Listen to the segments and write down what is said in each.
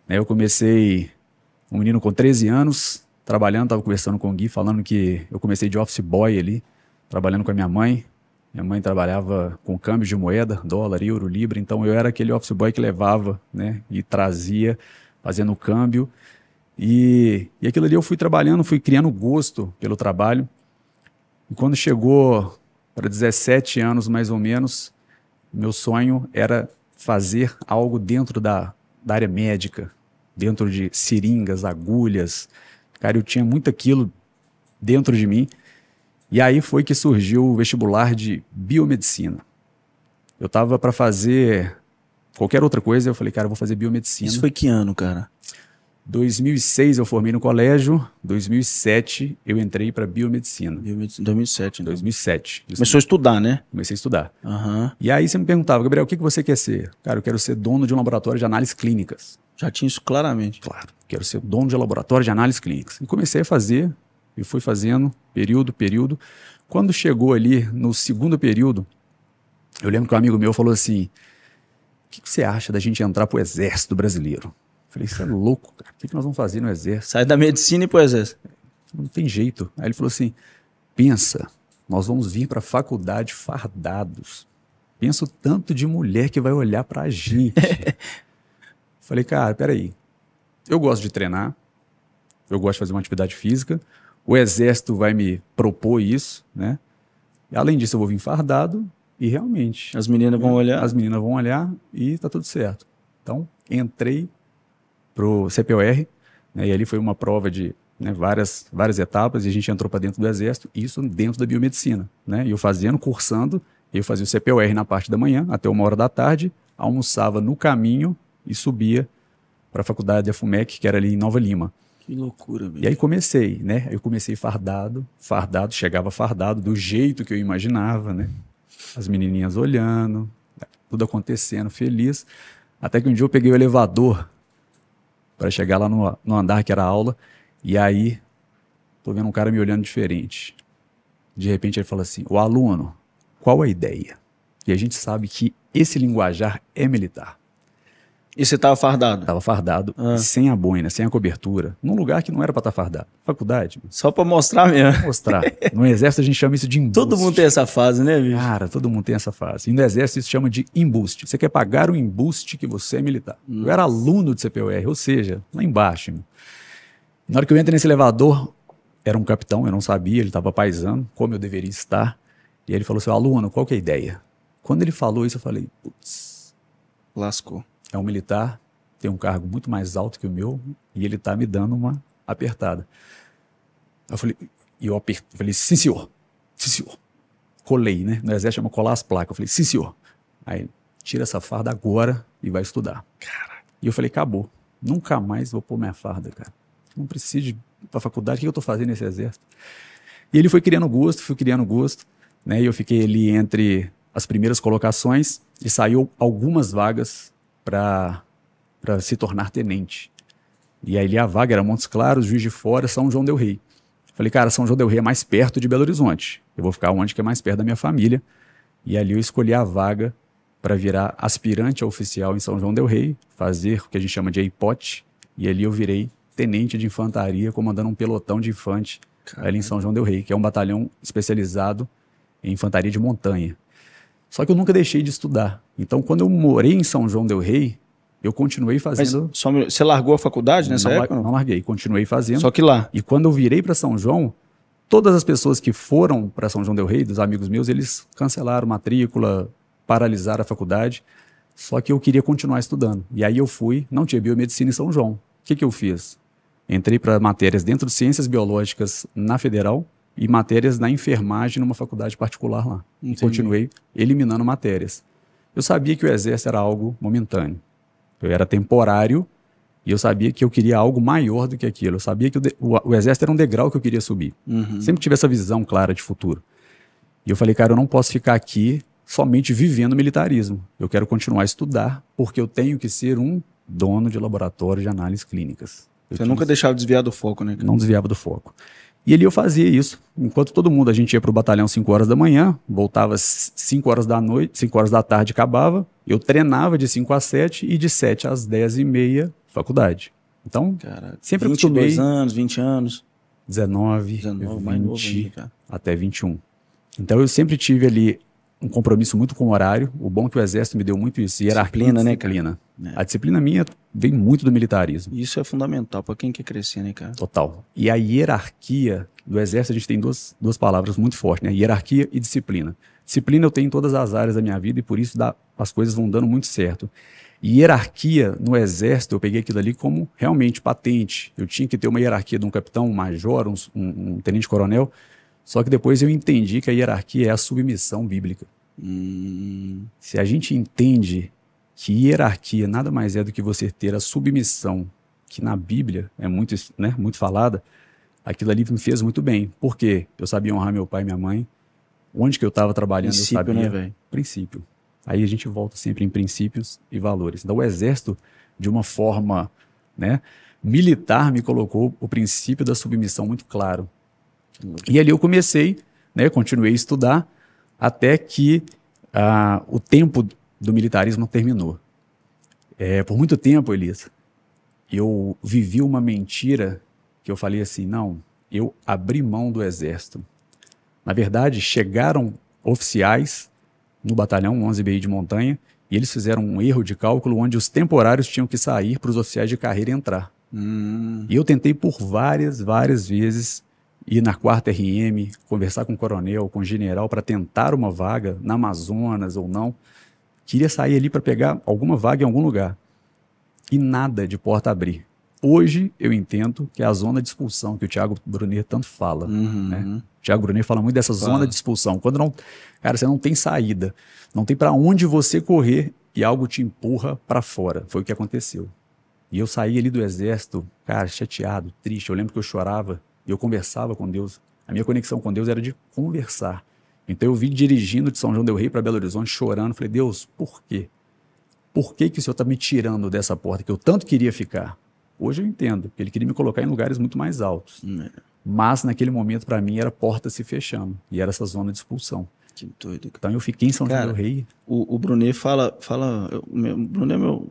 Né, eu comecei, um menino com 13 anos, trabalhando, estava conversando com o Gui, falando que eu comecei de office boy ali, trabalhando com a minha mãe. Minha mãe trabalhava com câmbio de moeda, dólar, euro, libra, então eu era aquele office boy que levava, né, e trazia, fazendo o câmbio. E aquilo ali eu fui trabalhando, fui criando gosto pelo trabalho. E quando chegou para 17 anos, mais ou menos, meu sonho era fazer algo dentro da área médica, dentro de seringas, agulhas. Cara, eu tinha muito aquilo dentro de mim. E aí foi que surgiu o vestibular de biomedicina. Eu estava para fazer qualquer outra coisa, eu falei, cara, eu vou fazer biomedicina. Isso foi que ano, cara? 2006 eu formei no colégio, 2007 eu entrei para biomedicina. 2007, então. 2007. Começou a estudar, né? Comecei a estudar. Uhum. E aí você me perguntava, Gabriel, o que você quer ser? Cara, eu quero ser dono de um laboratório de análises clínicas. Já tinha isso claramente. Claro, quero ser dono de um laboratório de análises clínicas. E comecei a fazer, e fui fazendo, período. Quando chegou ali no segundo período, eu lembro que um amigo meu falou assim, o que você acha da gente entrar pro exército brasileiro? Falei, isso é louco, cara. O que nós vamos fazer no exército? Sai da medicina e pro exército. Não tem jeito. Aí ele falou assim, pensa, nós vamos vir para a faculdade fardados. Pensa o tanto de mulher que vai olhar pra gente. Falei, cara, peraí. Eu gosto de treinar, eu gosto de fazer uma atividade física, o exército vai me propor isso, né? E, além disso, eu vou vir fardado e realmente... As meninas vão olhar. As meninas vão olhar e tá tudo certo. Então, entrei pro CPOR, né, e ali foi uma prova de, né, várias etapas, e a gente entrou para dentro do exército, isso dentro da biomedicina, né, e eu fazendo, cursando, eu fazia o CPOR na parte da manhã, até 1h da tarde, almoçava no caminho e subia para a faculdade da FUMEC, que era ali em Nova Lima. Que loucura, bicho. E aí comecei, né, eu comecei fardado, chegava fardado do jeito que eu imaginava, né, as menininhas olhando, tudo acontecendo, feliz, até que um dia eu peguei o elevador para chegar lá no andar que era a aula, e aí tô vendo um cara me olhando diferente. De repente ele fala assim, o aluno, qual a ideia? E a gente sabe que esse linguajar é militar. E você tava fardado? Tava fardado, sem a boina, sem a cobertura, num lugar que não era para estar fardado. Faculdade. Só para mostrar mesmo. Mostrar. No exército a gente chama isso de embuste. Todo mundo tem essa fase, né, bicho? Cara, todo mundo tem essa fase. E no exército isso chama de embuste. Você quer pagar o embuste que você é militar. Eu era aluno de CPOR, ou seja, lá embaixo. Na hora que eu entro nesse elevador, era um capitão, eu não sabia, ele estava paisando, como eu deveria estar. E aí ele falou assim, aluno, qual que é a ideia? Quando ele falou isso, eu falei, putz. Lascou. É um militar, tem um cargo muito mais alto que o meu, e ele tá me dando uma apertada. Eu falei, falei, sim senhor, colei, né? No exército chama colar as placas. Eu falei, sim senhor. Aí, tira essa farda agora e vai estudar. Cara. E eu falei, acabou, nunca mais vou pôr minha farda, cara. Não preciso ir pra faculdade, o que eu tô fazendo nesse exército? E ele foi criando gosto, né? E eu fiquei ali entre as primeiras colocações e saiu algumas vagas para se tornar tenente. E aí a vaga era Montes Claros, Juiz de Fora, São João del Rei. Falei, cara, São João del Rei é mais perto de Belo Horizonte. Eu vou ficar onde que é mais perto da minha família. E ali eu escolhi a vaga para virar aspirante a oficial em São João del Rei, fazer o que a gente chama de EIPOT. E ali eu virei tenente de infantaria, comandando um pelotão de infante ali em São João del Rei, que é um batalhão especializado em infantaria de montanha. Só que eu nunca deixei de estudar. Então, quando eu morei em São João del Rei, eu continuei fazendo... Mas você largou a faculdade nessa época? Não larguei, continuei fazendo. Só que lá. E quando eu virei para São João, todas as pessoas que foram para São João del Rei, dos amigos meus, eles cancelaram matrícula, paralisaram a faculdade. Só que eu queria continuar estudando. E aí eu fui, não tinha biomedicina em São João. O que eu fiz? Entrei para matérias dentro de ciências biológicas na Federal, e matérias na enfermagem numa faculdade particular lá. E continuei eliminando matérias. Eu sabia que o exército era algo momentâneo. Eu era temporário e eu sabia que eu queria algo maior do que aquilo. Eu sabia que o exército era um degrau que eu queria subir. Sempre tive essa visão clara de futuro. E eu falei, cara, eu não posso ficar aqui somente vivendo militarismo. Eu quero continuar a estudar porque eu tenho que ser um dono de laboratório de análises clínicas. Você nunca deixava desviar do foco, né? Não desviava do foco. E ali eu fazia isso. Enquanto todo mundo, a gente ia para o batalhão 5 horas da manhã, voltava 5 horas da noite, 5 horas da tarde acabava, eu treinava de 5 às 7 e de 7 às 10h30 faculdade. Então, Cara, sempre 22 acostumei anos, 20 anos. 19, 19, mais novo 20 ainda, cara. até 21. Então eu sempre tive ali um compromisso muito com o horário. O bom é que o Exército me deu muito isso. Hierarquia Disciplina, e né, cara? disciplina. É. A disciplina minha vem muito do militarismo. Isso é fundamental pra quem quer crescer, né, cara? Total. E a hierarquia do Exército, a gente tem duas palavras muito fortes, né? Hierarquia e disciplina. Disciplina eu tenho em todas as áreas da minha vida e por isso as coisas vão dando muito certo. E hierarquia no Exército, eu peguei aquilo ali como realmente patente. Eu tinha que ter uma hierarquia de um capitão, um major, um tenente-coronel. Só que depois eu entendi que a hierarquia é a submissão bíblica. Se a gente entende que hierarquia nada mais é do que você ter a submissão, que na Bíblia é muito, né, muito falada, aquilo ali me fez muito bem. Por quê? Eu sabia honrar meu pai e minha mãe. Onde que eu estava trabalhando, Princípio, eu sabia. né, velho? Princípio. Aí a gente volta sempre em princípios e valores. Então o Exército, de uma forma, né, militar, me colocou o princípio da submissão muito claro. E ali eu comecei, né, continuei a estudar, até que o tempo do militarismo terminou. Por muito tempo, Elisa, eu vivi uma mentira que eu falei assim, não, eu abri mão do Exército. Na verdade, chegaram oficiais no batalhão 11 BI de montanha e eles fizeram um erro de cálculo onde os temporários tinham que sair para os oficiais de carreira entrar. E eu tentei por várias vezes ir na 4ª RM, conversar com o coronel, com o general para tentar uma vaga na Amazonas ou não. Queria sair ali para pegar alguma vaga em algum lugar. E nada de porta abrir. Hoje eu entendo que é a zona de expulsão que o Thiago Brunet tanto fala. Né? O Thiago Brunet fala muito dessa zona de expulsão. Quando não, cara, você não tem saída, não tem para onde você correr e algo te empurra para fora. Foi o que aconteceu. E eu saí ali do Exército, cara, chateado, triste. Eu lembro que eu chorava e eu conversava com Deus. A minha conexão com Deus era de conversar. Então eu vim dirigindo de São João del Rei para Belo Horizonte, chorando. Falei, Deus, por quê? Por que que o Senhor está me tirando dessa porta que eu tanto queria ficar? Hoje eu entendo, que ele queria me colocar em lugares muito mais altos. Mas naquele momento, para mim, era porta se fechando. E era essa zona de expulsão. Que doido, cara. Então eu fiquei em São João del Rei. O Brunet o Brunet é meu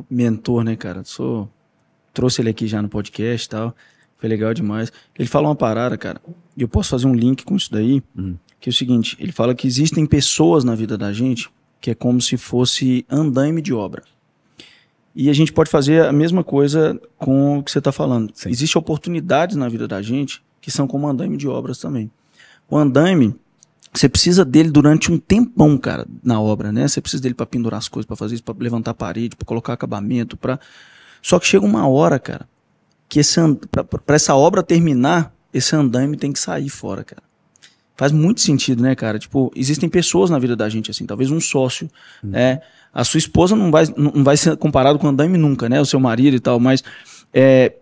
mentor, né, cara? Trouxe ele aqui já no podcast e tal. Foi legal demais. Ele fala uma parada, cara, e eu posso fazer um link com isso daí, que é o seguinte, ele fala que existem pessoas na vida da gente que é como se fosse andaime de obra. E a gente pode fazer a mesma coisa com o que você está falando. Sim. Existem oportunidades na vida da gente que são como andaime de obras também. O andaime, você precisa dele durante um tempão, cara, na obra, né? Você precisa dele para pendurar as coisas, para fazer isso, para levantar a parede, para colocar acabamento, Só que chega uma hora, cara, que para essa obra terminar, esse andaime tem que sair fora, cara. Faz muito sentido, né, cara? Tipo, existem pessoas na vida da gente, assim, talvez um sócio, né? A sua esposa não vai ser comparado com andaime nunca, né? O seu marido e tal, mas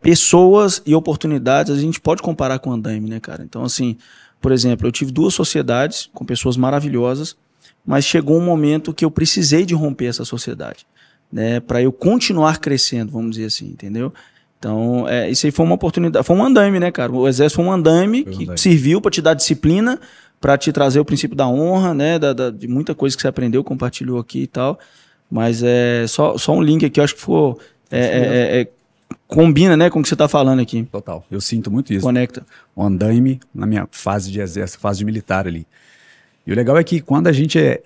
pessoas e oportunidades a gente pode comparar com andaime, né, cara? Então, assim, por exemplo, eu tive 2 sociedades com pessoas maravilhosas, mas chegou um momento que eu precisei de romper essa sociedade, né? Para eu continuar crescendo, vamos dizer assim, entendeu? Então, isso aí foi uma oportunidade, foi um andaime, né, cara? O Exército foi um andaime que serviu para te dar disciplina, para te trazer o princípio da honra, né, de muita coisa que você aprendeu, compartilhou aqui e tal, mas só um link aqui, eu acho que ficou, combina, né, com o que você está falando aqui. Total, eu sinto muito isso. Conecta. O andaime na minha fase de Exército, fase de militar ali. E o legal é que quando a gente é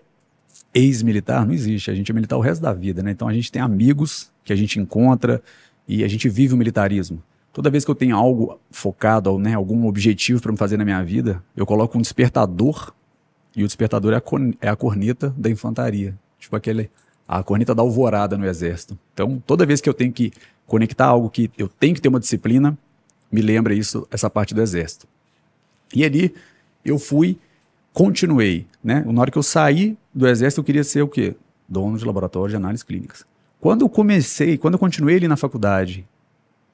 ex-militar, não existe, a gente é militar o resto da vida, né? Então a gente tem amigos que a gente encontra, e a gente vive o militarismo. Toda vez que eu tenho algo focado, né, algum objetivo para me fazer na minha vida, eu coloco um despertador, e o despertador é a corneta da infantaria. Tipo a corneta da alvorada no Exército. Então, toda vez que eu tenho que conectar algo que eu tenho que ter uma disciplina, me lembra essa parte do Exército. E ali, eu continuei, né? Na hora que eu saí do Exército, eu queria ser o quê? Dono de laboratório de análises clínicas. Quando eu continuei ali na faculdade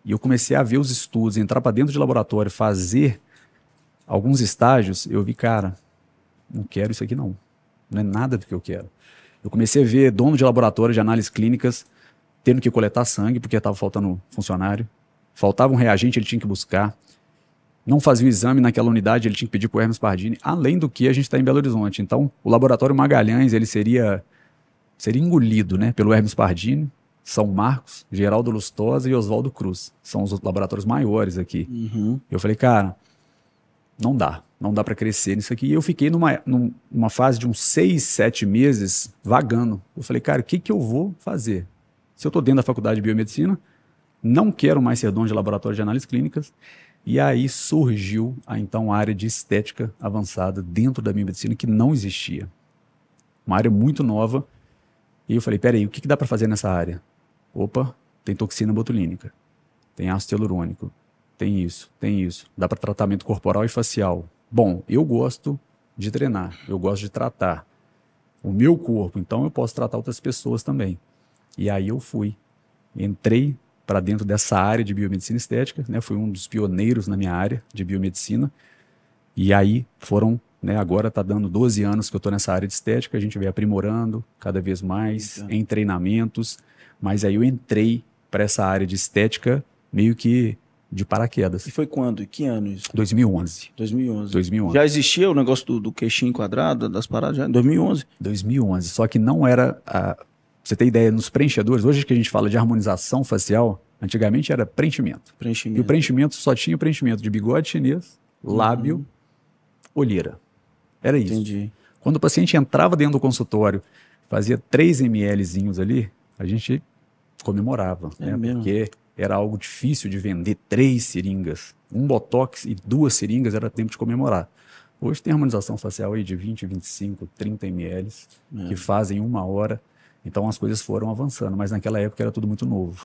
e eu comecei a ver os estudos, entrar para dentro de laboratório, fazer alguns estágios, eu vi, cara, não quero isso aqui não. Não é nada do que eu quero. Eu comecei a ver dono de laboratório de análises clínicas tendo que coletar sangue porque estava faltando funcionário. Faltava um reagente, ele tinha que buscar. Não fazia o exame naquela unidade, ele tinha que pedir para o Hermes Pardini. Além do que, a gente está em Belo Horizonte. Então, o laboratório Magalhães, ele seria engolido, né, pelo Hermes Pardini, São Marcos, Geraldo Lustosa e Oswaldo Cruz. São os laboratórios maiores aqui. Eu falei, cara, não dá para crescer nisso aqui. E eu fiquei numa fase de uns 6, 7 meses vagando. Eu falei, cara, o que eu vou fazer? Se eu estou dentro da faculdade de biomedicina, não quero mais ser dono de laboratório de análises clínicas. E aí surgiu então a área de estética avançada dentro da biomedicina que não existia. Uma área muito nova. E eu falei, peraí, o que dá para fazer nessa área? Opa, tem toxina botulínica, tem ácido hialurônico, tem isso. Dá para tratamento corporal e facial. Bom, eu gosto de treinar, eu gosto de tratar o meu corpo, então eu posso tratar outras pessoas também. E aí eu entrei para dentro dessa área de biomedicina estética, né? Fui um dos pioneiros na minha área de biomedicina. E aí foram, né, agora está dando 12 anos que eu estou nessa área de estética, a gente vem aprimorando cada vez mais em treinamentos, mas aí eu entrei para essa área de estética meio que de paraquedas. E foi quando? E que ano isso? 2011. 2011. Já existia o negócio do queixinho quadrado, das paradas? Já? 2011? 2011, só que não era... Pra você ter ideia, nos preenchedores, hoje que a gente fala de harmonização facial, antigamente era preenchimento. E o preenchimento só tinha o preenchimento de bigode chinês, lábio, olheira. Era isso. Entendi. Quando o paciente entrava dentro do consultório, fazia 3 mlzinhos ali, a gente comemorava, né? Porque era algo difícil de vender 3 seringas. Um botox e 2 seringas era tempo de comemorar. Hoje tem harmonização facial aí de 20, 25, 30 ml, que fazem 1 hora. Então as coisas foram avançando, mas naquela época era tudo muito novo.